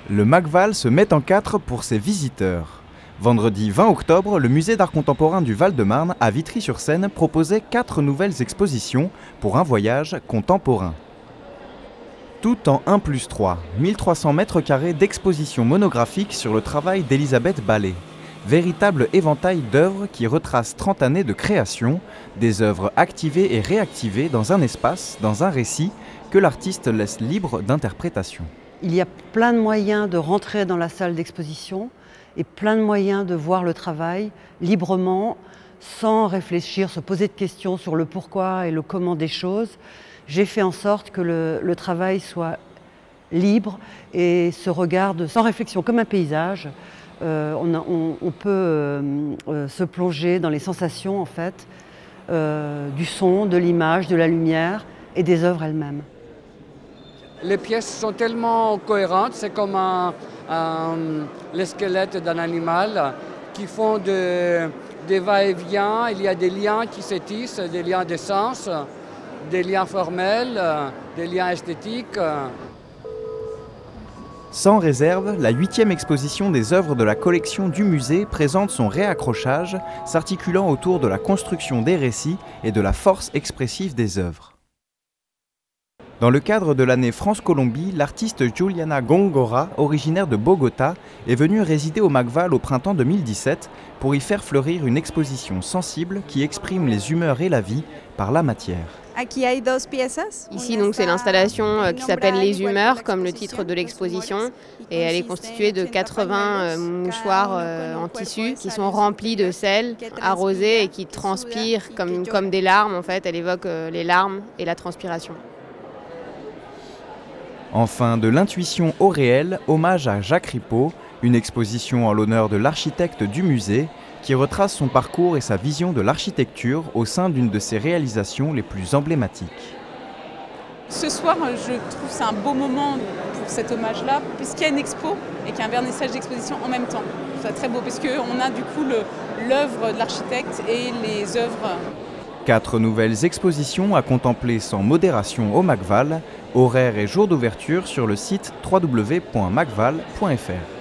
Le MACVAL se met en quatre pour ses visiteurs. Vendredi 20 octobre, le musée d'art contemporain du Val-de-Marne à Vitry-sur-Seine proposait 4 nouvelles expositions pour un voyage contemporain. Tout en 1+3, 1300 mètres carrés d'exposition monographique sur le travail d'Elisabeth Ballé. Véritable éventail d'œuvres qui retrace 30 années de création, des œuvres activées et réactivées dans un espace, dans un récit, que l'artiste laisse libre d'interprétation. Il y a plein de moyens de rentrer dans la salle d'exposition et plein de moyens de voir le travail librement, sans réfléchir, se poser de questions sur le pourquoi et le comment des choses. J'ai fait en sorte que le travail soit libre et se regarde sans réflexion, comme un paysage. On peut se plonger dans les sensations en fait, du son, de l'image, de la lumière et des œuvres elles-mêmes. Les pièces sont tellement cohérentes, c'est comme le squelette d'un animal qui font des va-et-vient. Il y a des liens qui se tissent, des liens de sens, des liens formels, des liens esthétiques. Sans réserve, la 8e exposition des œuvres de la collection du musée présente son réaccrochage, s'articulant autour de la construction des récits et de la force expressive des œuvres. Dans le cadre de l'année France-Colombie, l'artiste Juliana Góngora, originaire de Bogota, est venue résider au MACVAL au printemps 2017 pour y faire fleurir une exposition sensible qui exprime les humeurs et la vie par la matière. Ici, donc, c'est l'installation qui s'appelle Les Humeurs, comme le titre de l'exposition, et elle est constituée de 80 mouchoirs en tissu qui sont remplis de sel, arrosés et qui transpirent comme des larmes. En fait, elle évoque les larmes et la transpiration. Enfin, de l'intuition au réel, hommage à Jacques Ripaud, une exposition en l'honneur de l'architecte du musée, qui retrace son parcours et sa vision de l'architecture au sein d'une de ses réalisations les plus emblématiques. Ce soir, je trouve que c'est un beau moment pour cet hommage-là, puisqu'il y a une expo et qu'il y a un vernissage d'exposition en même temps. C'est très beau, parce qu'on a du coup l'œuvre de l'architecte et les œuvres. 4 nouvelles expositions à contempler sans modération au MACVAL, horaires et jours d'ouverture sur le site www.macval.fr.